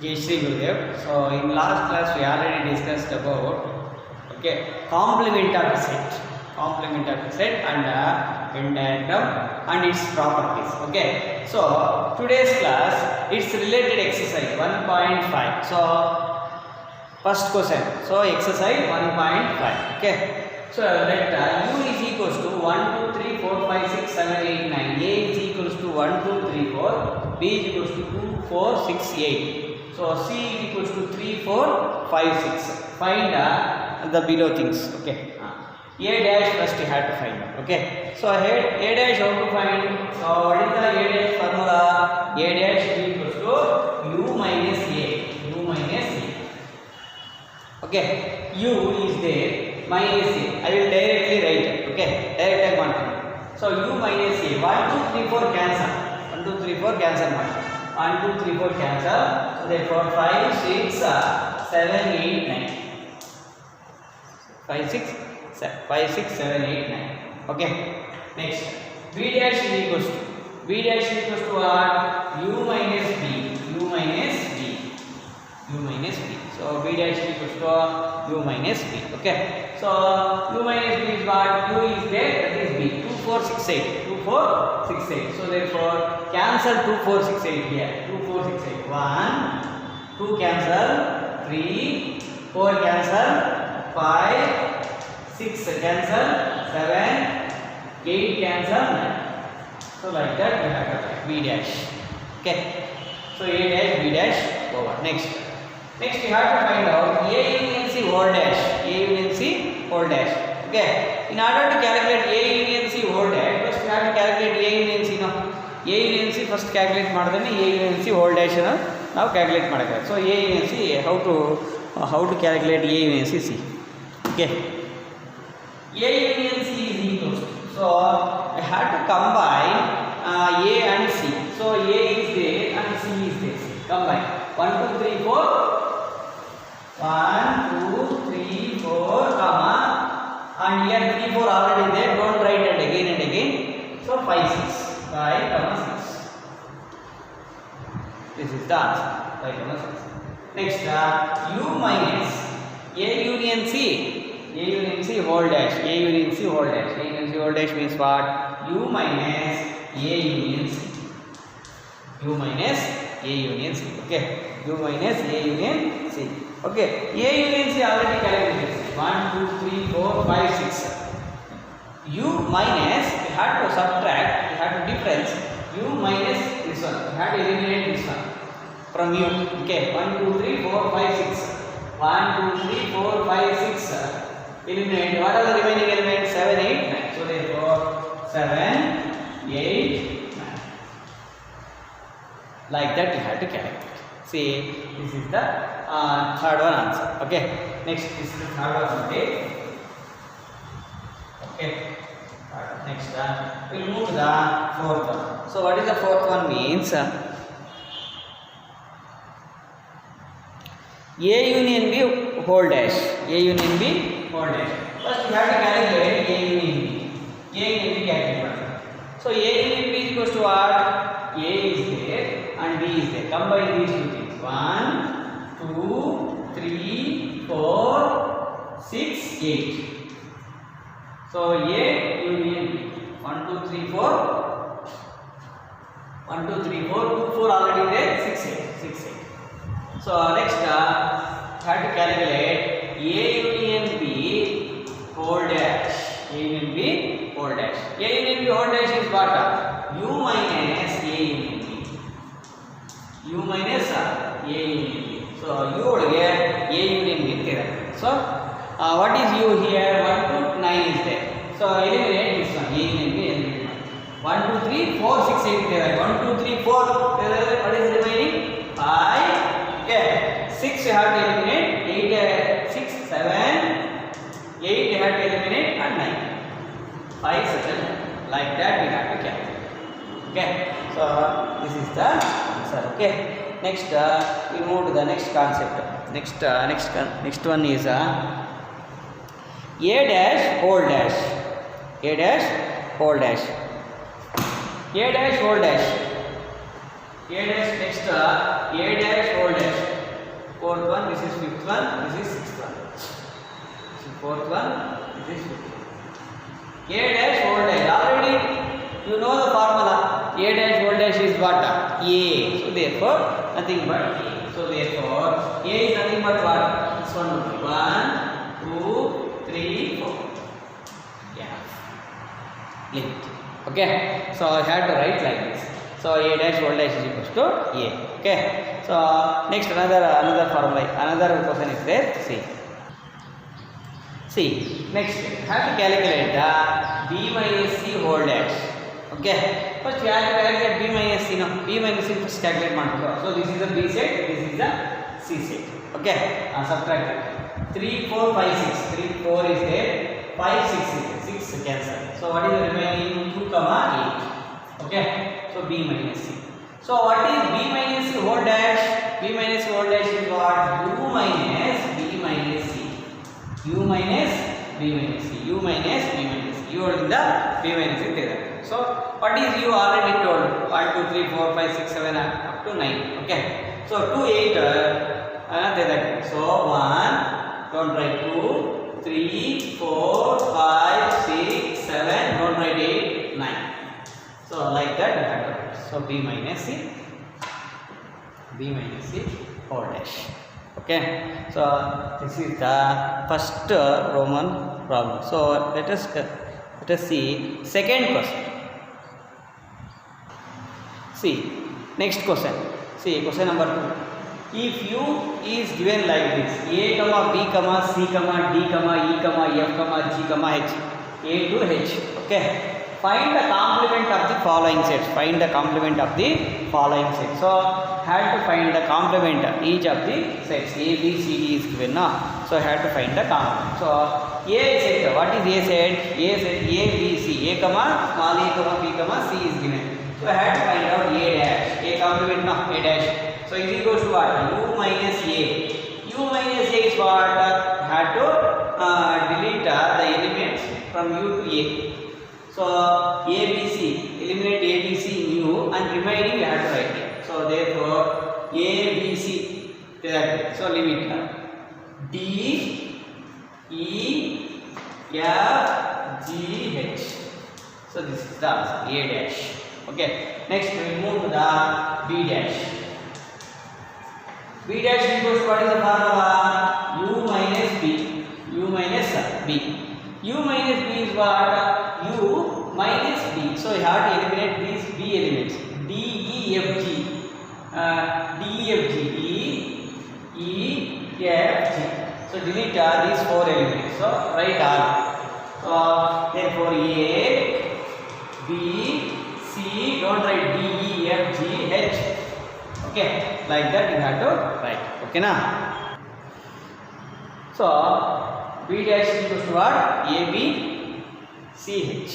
Jai Shri Gurudev. So in last class we already discussed about complement of a set and Venn diagram and its properties. Okay. So today's class it's related exercise 1.5. So first question. So exercise 1.5. Okay. So let u is equals to 1, 2, 3, 4, 5, 6, 7, 8, 9. A is equals to 1, 2, 3, 4. B is equals to 2, 4, 6, 8. So C is equals to 3, 4, 5, 6. Find the below things. Okay. A dash first you have to find out. Okay. So here A dash how to find? So what is the A dash formula? A dash is equals to U minus A. U minus A. Okay. U is there. Minus A. I will directly write it. Okay. Direct quantity. So U minus A. 1, 2, 3, 4 cancel. 1, 2, 3, 4 cancel. 1, 2, 3, 4 cancel. So therefore 5, 6, 7, 8, 9. 5, 6, 7, 8, 9. Okay. Next. B dash is equals to what? U minus B. U minus B. U minus B. So B dash is equals to U minus B. Okay. So U minus B is what? U is there. That is B. 2, 4, 6, 8. 2, 4, 6, 8. So therefore cancel 2, 4, 6, 8 here. 2, 4, 6, 8. 1, 2 cancel. 3, 4 cancel. 5, 6 cancel. 7, 8 cancel. 9. So like that we have to write B dash. Okay. So A dash, B dash over. Next we have to find out A union C whole dash. A union C whole dash. Okay. In order to calculate A union C whole dash, first we have to calculate A union C. No. A union C first calculate madadane A union C whole dash now calculate madaka. So A union C how to calculate A union C? See. Okay. A union C is equals to. So I have to combine A and C. So A is there and C is there. Combine. 1, 2, 3, 4. 1, 2, 3, 4, comma, and here 3, 4 already there. Don't write it again and again. So 5, 6. 5, 6. This is the answer. 5, 6. Next, U minus A union C. A union C whole dash. A union C whole dash. A union C whole dash means what? U minus A union C. U minus A union C. Okay. U minus A union C. Okay. A union C already calculated. 1, 2, 3, 4, 5, 6. U minus, we have to subtract, we have to difference. U minus this one. We have to eliminate this one from U. Okay. 1, 2, 3, 4, 5, 6. 1, 2, 3, 4, 5, 6. Eliminate. What are the remaining elements? 7, 8, 9. So therefore 7, 8, 9. Like that you have to calculate. See, this is the third one answer. Okay. Next, this is the third one. Okay. Next, we'll move to the fourth one. So what is the fourth one means? A union B whole dash. A union B whole dash. First we have to calculate A union B. A union B calculate. So A union B is equals to what? A is there and B is there. Combine these two things. 1, 2, 3, 4, 6, 8. So A union B. 1, 2, 3, 4. 1, 2, 3, 4. 2, 4 already there. 6, 8. 6, 8. So next, have to calculate A union B whole dash. A union B whole dash. A union B whole dash is what? U minus A union B. U minus A union B. So U would get A union B. So what is U here? 1 to 9 is there. So eliminate this one. A union B eliminate. 1, 2, 3, 4, 6, 8 there. 1, 2, 3, 4. What is remaining? 5. Okay. 6 you have to eliminate. 8, 6, 7, 8 you have to eliminate and 9. 5, 7, like that we have to calculate. Okay. So this is the answer. Okay. Next we move to the next concept. Next one is A dash whole dash. A dash whole dash. A dash whole dash. A dash next A dash whole dash. fourth one, this is fifth one, this is sixth one. This is fourth one, this is fifth one. A dash whole dash. Already you know the formula. A dash whole dash is what? A. So therefore nothing but A. So therefore A is nothing but what? This one will be 1, 2, 3, 4. Yeah. Limit. Okay. So I had to write like this. So A dash whole dash is equals to A. Okay. So next another formula, another question is there. See, next have to calculate the B minus C whole dash. Okay. First we have to calculate B minus C. No, B minus C first calculate ಮಾಡ್ಬೇಕು. So this is the B set, this is the C set. Okay. Subtract that. 3, 4, 5, 6. 3, 4 is there. 5, 6 is there. 6 cancel. So what is the remaining? 2, 8. Okay. So B minus C. So what is B minus C whole dash? B minus C whole dash is what? U minus B minus C. U minus B minus C. U minus B minus C. U in the B minus C there. So what is U already told? 1, 2, 3, 4, 5, 6, 7 up to 9. Okay. So 2, 8 there. So 1, don't write 2, 3, 4, 5, 6, 7, don't write 8, 9. So like that you have to write. So B minus C whole dash. Okay. So this is the first Roman problem. So let us see second question. See next question. See question number 2. If U is given like this: A, B, C, D, E, F, G, H, A to H. Okay. Find the complement of the following sets. Find the complement of the following sets. So had to find the complement of each of the sets. A, B, C, D is given now. So had to find the complement. So A set. What is A set? A set A, B, C. A, small a, B, C is given. So I had to find out A dash. A complement now A dash. So is equals to what? U minus A. U minus A is what? Had to delete the elements from U to A. So A, B, C, eliminate A, B, C in U and remaining you have to write it. So therefore A, B, C, so limit D, E, F, G, H. So this is the answer, A dash. Okay. Next we move to the B dash. B dash equals to what is the formula? U minus B. U minus B. U minus B is what? U minus B. So you have to eliminate these B elements. D, E, F, G. D, E, F, G. D, E, F, G. So delete these 4 elements. So write all. So therefore A, B, C. Don't write D, E, F, G, H. Okay. Like that you have to write. Okay na? So B dash is equals to what? A, B, C, H.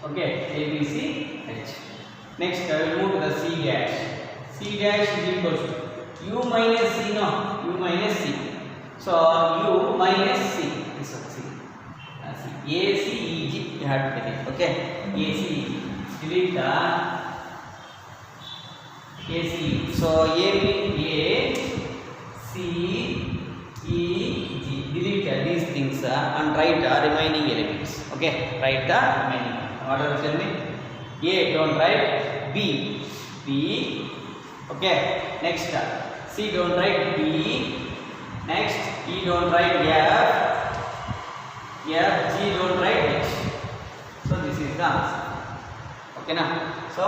Okay, A, B, C, H. Next, I will move to the C dash. C dash is equals to U minus C, no? U minus C. So, U minus C. This one, C. A, C, E, G. You have to delete. Okay, A, C, E, G. Delete the A, C, E. So, A, B, A, C, E, G. Delete these things and write the remaining elements. Okay, write the remaining. What are you telling me? A, don't write B. B. Okay. Next, C, don't write B. Next, E, don't write F. F, G, don't write H. So this is the answer. Okay now. So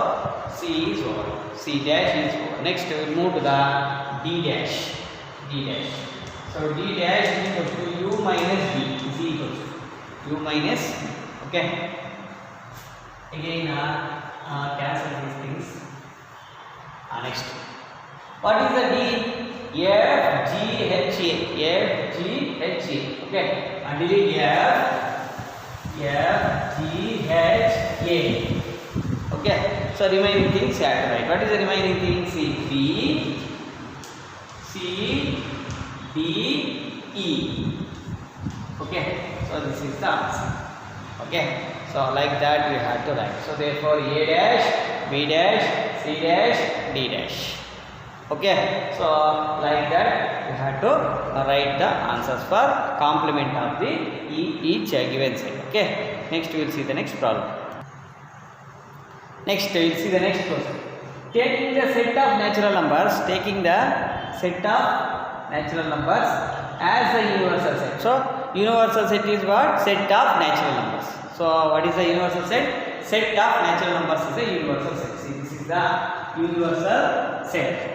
C is over. C dash is over. Next, we will move to the D dash. D dash. So D dash is equal to U minus B is equal to U minus B. Okay. Again, cancel these things. Next, what is the D? F, G, H, A. F, G, H, A. Okay. And delete F, G, H, A. Okay. So remaining things you have to write. What is the remaining thing? C, B, C, D, E. Okay. So this is the answer. Okay. So like that we have to write. So therefore A dash, B dash, C dash, D dash. Okay, so like that you have to write the answers for complement of the each given set. Okay, next we will see the next problem. Next we will see the next question. Taking the set of natural numbers as a universal set. So universal set is what? Set of natural numbers. So what is the universal set? Set of natural numbers is a universal set. See, this is the universal set.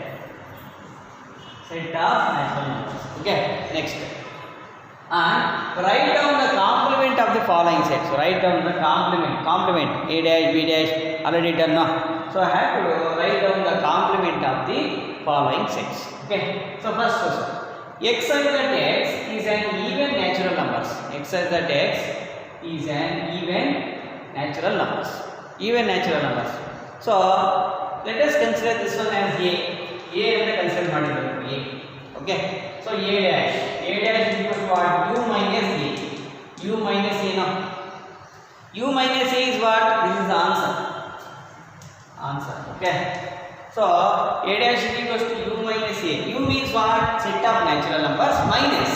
Set of natural numbers. Okay, next. And write down the complement of the following set. So write down the complement a dash, b dash, already done now. So I have to write down the complement of the following sets. Okay, so first question. X such that x is an even natural numbers. X such that x is an even natural numbers. Even natural numbers. So let us consider this one as a. A and consider ಮಾಡಿದ್ರು a. Okay, so a dash is equal to what? U minus a. U minus a now. U minus a is what? This is the answer. Okay, so a dash is equal to u minus a. U means what? Set of natural numbers minus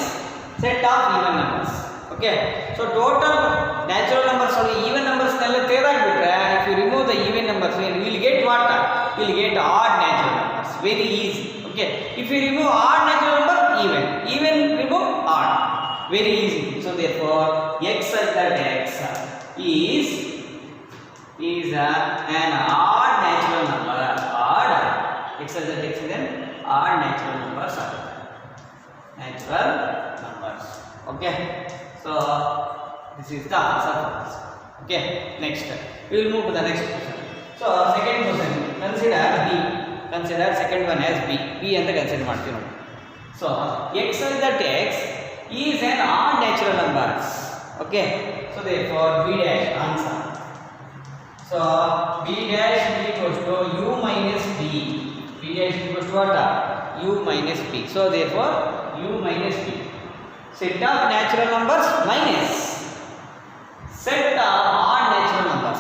set of even numbers. Okay, so total natural numbers only even numbers nalla ತೆಗೆದಾಕ್ಬಿಟ್ರೆ if you remove the even numbers you will get what? You will get odd natural numbers. Very easy. Okay, if you remove odd natural number, even remove odd, very easy. So therefore x such that x is an odd natural number. Odd x such that x is an odd natural numbers. Okay, so this is the answer for this. Okay, next we will move to the next question. So second question, consider second one as b ಅಂತ consider ಮಾಡ್ತೀವಿ ನೋಡಿ. So x such that x is an odd natural numbers. Okay, so therefore b dash answer. So b dash is equals to u minus b. B dash is equals to what? U minus b. So therefore u minus b. Set of natural numbers minus set of odd natural numbers.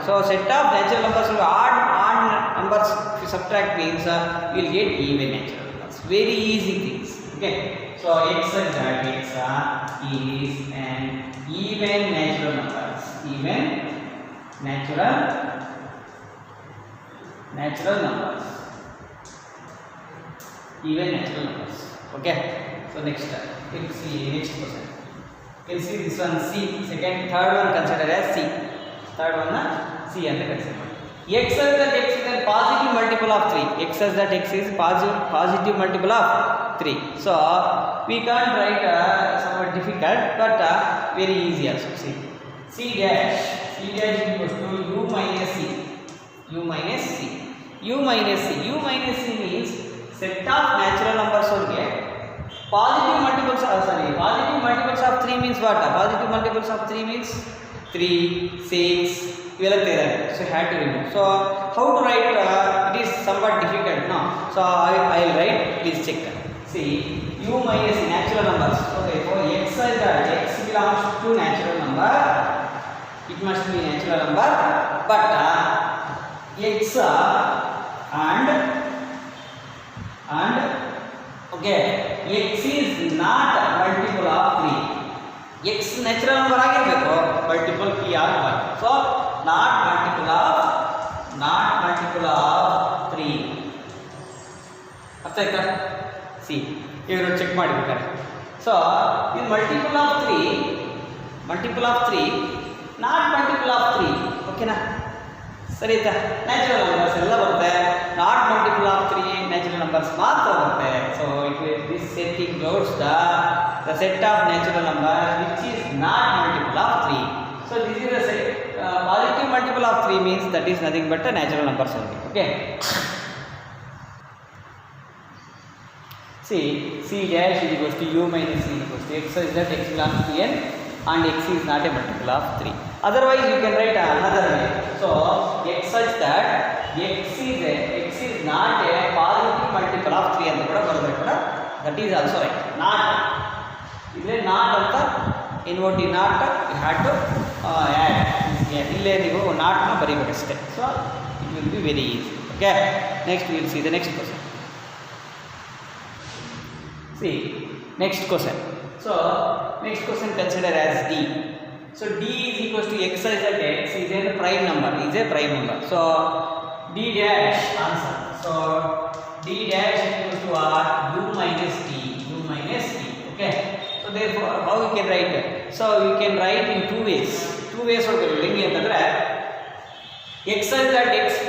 So set of natural numbers will odd numbers. If you subtract means you will get even natural numbers. Very easy things. Okay, so x such that x is an even natural numbers. Even natural numbers. Okay, so next question. You can see this one C. Third one consider as C. C and consider. X such that x is a positive multiple of 3. X such that x is positive multiple of 3. So we can't write somewhat difficult, but very easy also. See, C dash is equals to u minus c. U minus c means set of natural numbers only. Positive multiples of 3 means what? Positive multiples of 3 means 3, 6. So you have to remove. So how to write? It is somewhat difficult now. So I will write. Please check. See, u minus natural numbers. Okay, for x is that x belongs to natural number. It must be natural number. But x and okay, x is not multiple of 3. X natural number ಆಗಿರಬೇಕು, multiple p ಆಗಬಾರದು. So not multiple of 3. ಅರ್ಥ ಆಯ್ತಾ? C ಇವರು check ಮಾಡಿಬಿಡ್ತಾರೆ. So ಇದು multiple of 3, not multiple of 3. ಓಕೆನಾ? ಸರಿ ಆಯ್ತಾ? ನ್ಯಾಚುರಲ್ ನಂಬರ್ಸ್ ಎಲ್ಲ ಬರುತ್ತೆ, not multiple of 3 natural numbers ಮಾತ್ರ ಬರುತ್ತೆ. So this set includes the set of natural numbers which is not multiple of 3. So this is the set. Positive multiple of 3 means that is nothing but the natural numbers only. Okay, see, c dash is equals to u minus c equals to x is that x belongs to n and x is not a multiple of 3. Otherwise you can write another way. So x such that x is not a positive multiple of 3 ಅಂತ ಕೂಡ ಬರಬೇಕು. That is also right. Not ಇಲ್ಲೇ not ಅಂತ invert not you have to add. ಇಲ್ಲೇ ನೀವು ನಾಟ್ನ ಬರೀಬೇಕಷ್ಟೇ. So it will be very easy. Okay, next will see the next question. See, next question. So, next question consider as D. So, D is equals to x is that x is a prime number, is a prime number. So, D dash answer. So, D dash equals to R u minus t, okay. So, therefore, how we can write it? So, we can write in two ways. Two ways of writing it. X is that x is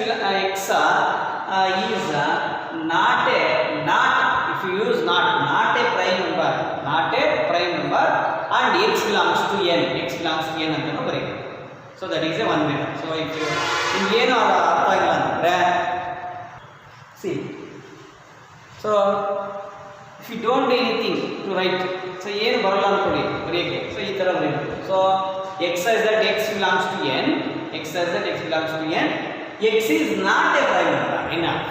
not if you use not a prime number, and x belongs to n ಅಂತನೂ ಬರೀಬೇಕು. So that is a one method. So if you ಏನು ಅರ್ಥ ಆಗಿಲ್ಲ ಅಂತಂದ್ರೆ see, so if you don't do anything to write, so ಏನು ಬರಲ್ಲ ಅನ್ಕೊಳ್ಳಿ ಬರೆಯಕ್ಕೆ, so ಈ ತರ ಬರೀಬೇಕು. So x is that x belongs to n, x is not a prime number, enough.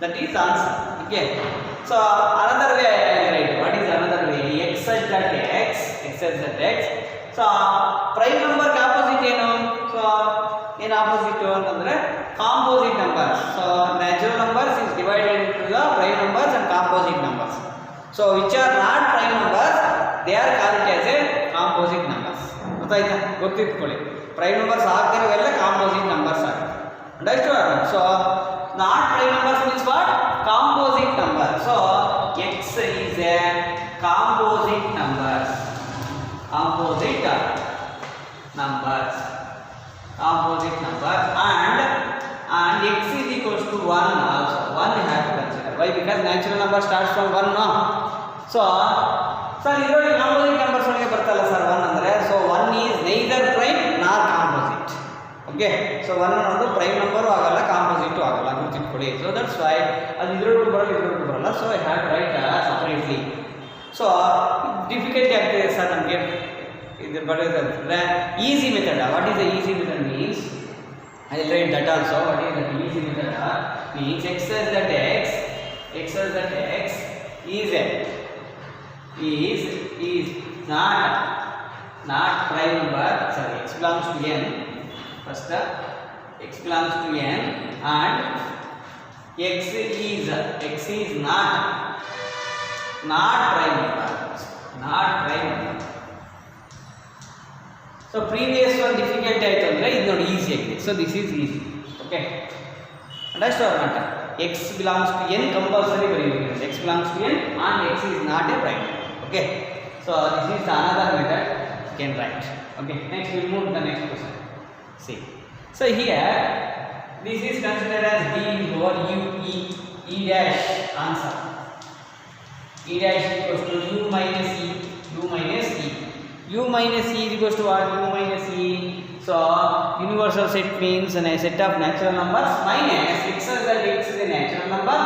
That is answer. Okay. So another way I will write. What is another way? X is that x. So prime number opposite ಏನು? So in opposite ಅಂತಂದ್ರೆ composite numbers. So natural numbers is divided into the prime numbers and composite numbers. So which are not prime numbers, they are called as a composite numbers. ಗೊತ್ತಾಯ್ತಾ? ಗೊತ್ತಿಟ್ಕೊಳ್ಳಿ. Prime numbers ಆಗ್ತಿರೋವೆಲ್ಲ composite numbers ಆಗುತ್ತೆ. Understood? So not prime numbers means what? Composite number. So x is a composite numbers. And x is equals to 1 also. 1 you have to consider. Why? Because natural number starts from 1, no? So ಇದರಲ್ಲಿ composite numbers ಒಳಗೆ ಬರ್ತಲ್ಲ sir 1 ಅಂದ್ರೆ. So 1 is neither prime nor composite. Okay. So 1 ಅನ್ನೋದು prime number ಆಗಲ್ಲ, composite ಆಗಲ್ಲ, ಗುರ್ತಿಟ್ಕೊಳ್ಳಿ. So that's why ಅದು ಇದರೊಳಗೆ ಬರಲ್ಲ. So I have to write separately. So difficulty ಆಗ್ತಿದೆ ಸರ್ ನಮಗೆ ಇದು ಬರೆಯೋದಂದ್ರೆ easy method. What is the easy method means? I will write that also. What is the easy method? Means x is that x is not prime number. Sorry, x belongs to n. First, x belongs to n, and x is not prime number. So previous one difficult ಆಯ್ತು ಅಂದ್ರೆ ಇದು ನೋಡಿ easy ಆಗಿದೆ. So this is easy. Okay. Understood or not? X belongs to n compulsory ಬರೀಬೇಕು. X belongs to n and x is not a prime number. Okay. So this is another method you can write. Okay. Next we will move to the next question. See. So here this is considered as D over U E dash answer. E dash equals to U minus E. U minus E is equals to what? U minus E. So universal set means a set of natural numbers minus x is that x is a natural number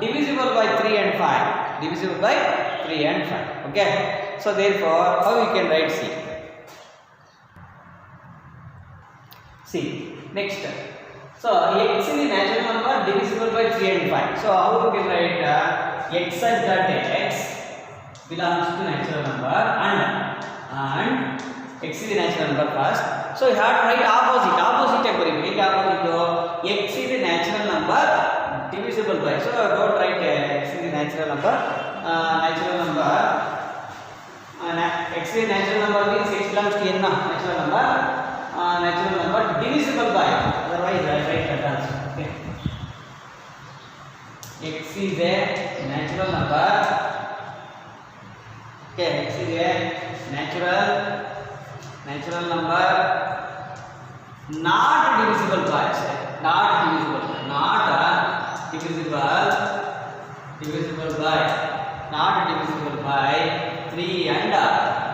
divisible by 3 and 5. Okay. So therefore, how we can write C? See, next. So x is a natural number divisible by 3 and 5. So how we can write x is that x belongs to natural number and x is a natural number first. So you have to write opposite opposite. X is a natural number divisible by. So don't write x is a natural number. X is a natural number means x belongs to n, natural number divisible by. Otherwise I write that also. Okay. X is a natural number. Okay, x is a natural number not divisible by 3 and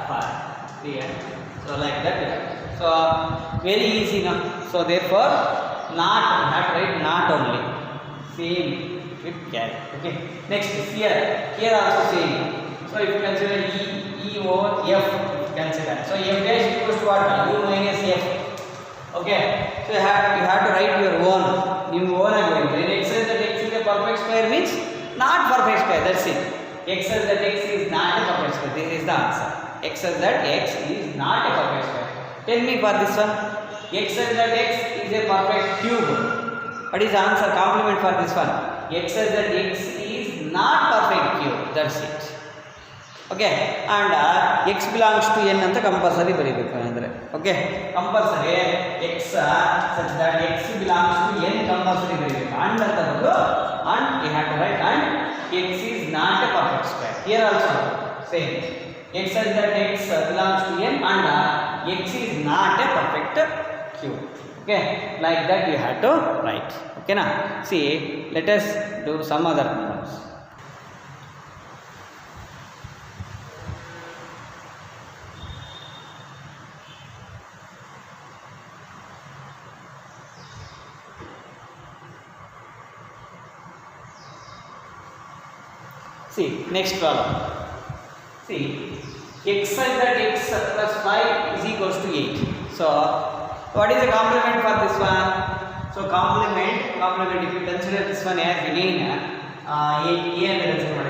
5. So like that. So very easy now. So therefore not write not only, same with carry. Okay. Next here also same. So if you consider E over F, consider. So F dash equals to what? U minus F. Okay. So you have to write your own. When x says that x is a perfect square means not perfect square. That's it. X says that x is not a perfect square. This is the answer. X says that x is not a perfect square. Tell me for this one. X says that x is a perfect cube. What is the answer? Complement for this one. X says that x is not perfect cube. That's it. Okay and X belongs to N ಅಂತ compulsory ಬರೀಬೇಕು ಅಂದರೆ okay compulsory X such that X belongs to N compulsory ಬರೀಬೇಕು and ಅಂತ ಬರೋದು and you have to write and X is not a perfect square here also same X such that X belongs to N and X is not a perfect cube okay like that you have to write okay na see let us do some other problems see next problem see x such that x plus 5 is equals to 8 so what is the complement for this one? So complement if you consider this one as again a and consider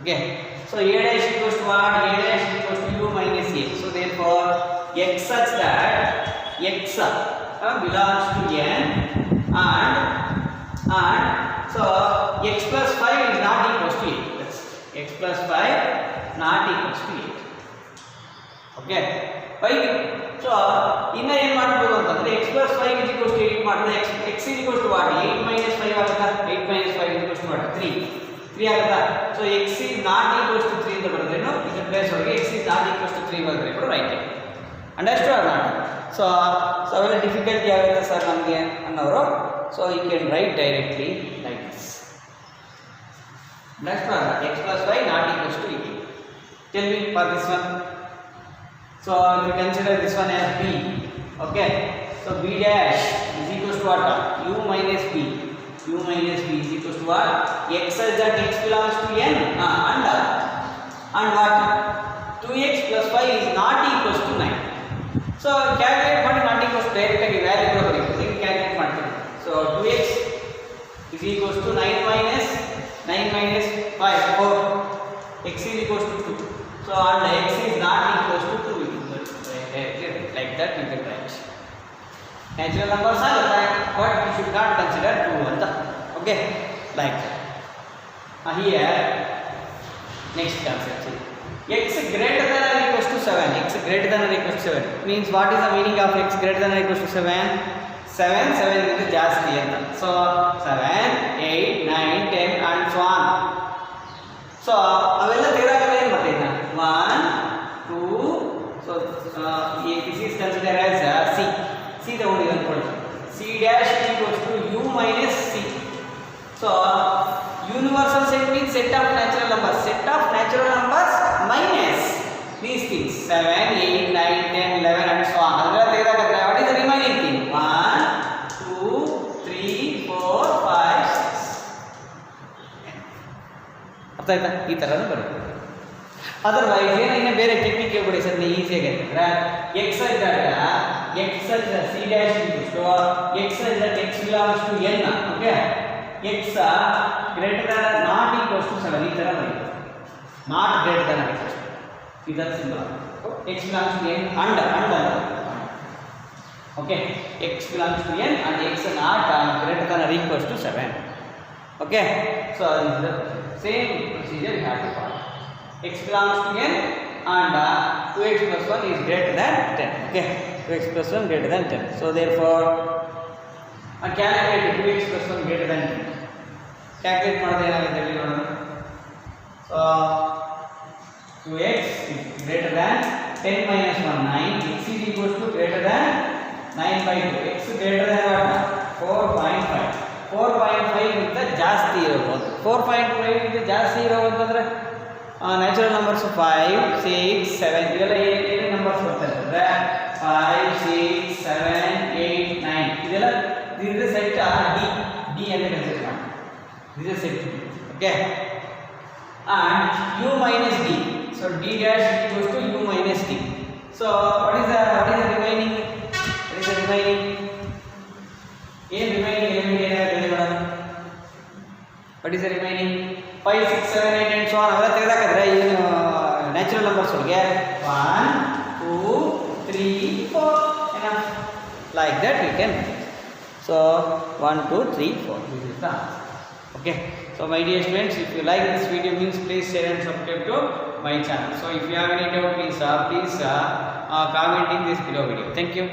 okay so a dash equals to what? A dash equals to u minus a so therefore x such that x belongs to n and so x plus 5 is not equals to 8 that's x plus 5 not equals to 8 okay why so inna ಏನು ಮಾಡಬಹುದು ಅಂತಂದ್ರೆ x plus 5 is equals to 8 ಮಾಡಿದ್ರೆ x is equals to what 8 minus 5 ಆಗುತ್ತಾ 8 minus 5 is equals to what 3 ಆಗುತ್ತಾ so x is not equals to 3 ಅಂತ ಬರೆದ್ರೇನು ಇದರ place ಒಳಗೆ x is not equals to 3 ಬರೆದ್ರೆ ಕೂಡ right understood or not so ಅವೆಲ್ಲ difficulty ಆಗುತ್ತೆ ಸರ್ ನಮಗೆ ಅನ್ನೋರು so you can write directly like this understood or not x plus 5 not equals to 8 tell me for this one. So if you consider this one as b, okay. So b dash is equals to what? U minus b. U minus b is equals to what? X such that x belongs to n and what? 2x plus 5 is not equals to 9. So calculate what is not equals to directly value probably. Calculate ಮಾಡ್ತೀವಿ. So 2x is equals to 9 minus 5 4. X is equals to 2. So and x is not equals to 2 like that you can write natural numbers are but you should not consider 2 anta okay like that here next concept x greater than or equals to 7 x greater than or equals to 7 means what is the meaning of x greater than or equals to 7 ಗಿಂತ ಜಾಸ್ತಿ ಅಂತ so 7 8 9 10 and so on so ಅವೆಲ್ಲ ತೆಗೆದಾಗ ಏನು ಮಾಡ್ತೀವಿ 1 2 so this is considered as c ತಗೊಂಡು ಅನ್ಕೊಳ್ಳಿ c dash is equals to u minus c so universal set means set of natural numbers minus these things 7 8 9 10 11 and so on ಅದೆಲ್ಲ ತೆಗೆದಾಗ what is the remaining thing 1 2 3 4 5 6 ಅರ್ಥ ಆಯ್ತಾ ಈ ಥರನೂ ಬರುತ್ತೆ otherwise ಏನೇ ಬೇರೆ ಟೆಕ್ನಿಕ್ ಹೇಳ್ಬಿಡಿ ಸರ್ ನೀವು ಈಸಿಯಾಗಿ ಅಂತಂದ್ರೆ ಎಕ್ಸ್ ಇದ್ದಾಗ ಎಕ್ಸ್ ಸಿ ಡ್ಯಾಶ್ ಎಕ್ಸ್ ಇದ್ದಾಗ X belongs to N okay X greater than not equals to 7 ಈ ಥರ ಬರೀತಾರೆ ನಾಟ್ ಗ್ರೇಟರ್ ದನ್ ಈಕ್ವಲ್ಸ್ ಇದರ symbol X belongs to N and okay X belongs to N and X not greater than or equals to 7 okay so this is the same procedure you have to follow x belongs to n and 2x plus 1 is greater than 10 okay 2x plus 1 greater than 10 so therefore calculate 2x plus 1 greater than 10 calculate ಮಾಡಿದ್ರೆ ಏನಾಗುತ್ತೆ ಹೇಳಿ ನೋಡೋಣ so 2x is greater than 10 minus 1 9 x is equals to greater than 9 by 2 x greater than what 4.5 ಗಿಂತ ಜಾಸ್ತಿ ಇರಬಹುದು 4.5 ಗಿಂತ ಜಾಸ್ತಿ ಇರೋದು ಅಂತಂದ್ರೆ ನ್ಯಾಚುರಲ್ ನಂಬರ್ಸ್ 5 6 7 ಇವೆಲ್ಲ ಏನೇ ನಂಬರ್ಸ್ ಬರ್ತಾರೆ ಅಂದರೆ 5 6 7 8 9 ಇದೆಲ್ಲ ದಿಸ್ ಇಸ್ ಸೆಟ್ ಡಿ ಅಂತ ಕನ್ಸಿಡರ್ ಮಾಡಿ this is set okay and u minus d so d dash equals to u minus d so what is the remaining remaining element ಏನಾಗುತ್ತೆ ನೋಡೋಣ what is the remaining 5 6 7 8 and so on ಅವೆಲ್ಲ ತೆಗೆದಾಕಿದ್ರೆ ಏನು natural numbers ಒಳಗೆ 1 2 3 4 ಏನಾ like that we can so 1 2 3 4 this is the Okay, so my dear students, if you like this video means please share and subscribe to my channel. So if you have any doubt please comment in this below video. Thank you.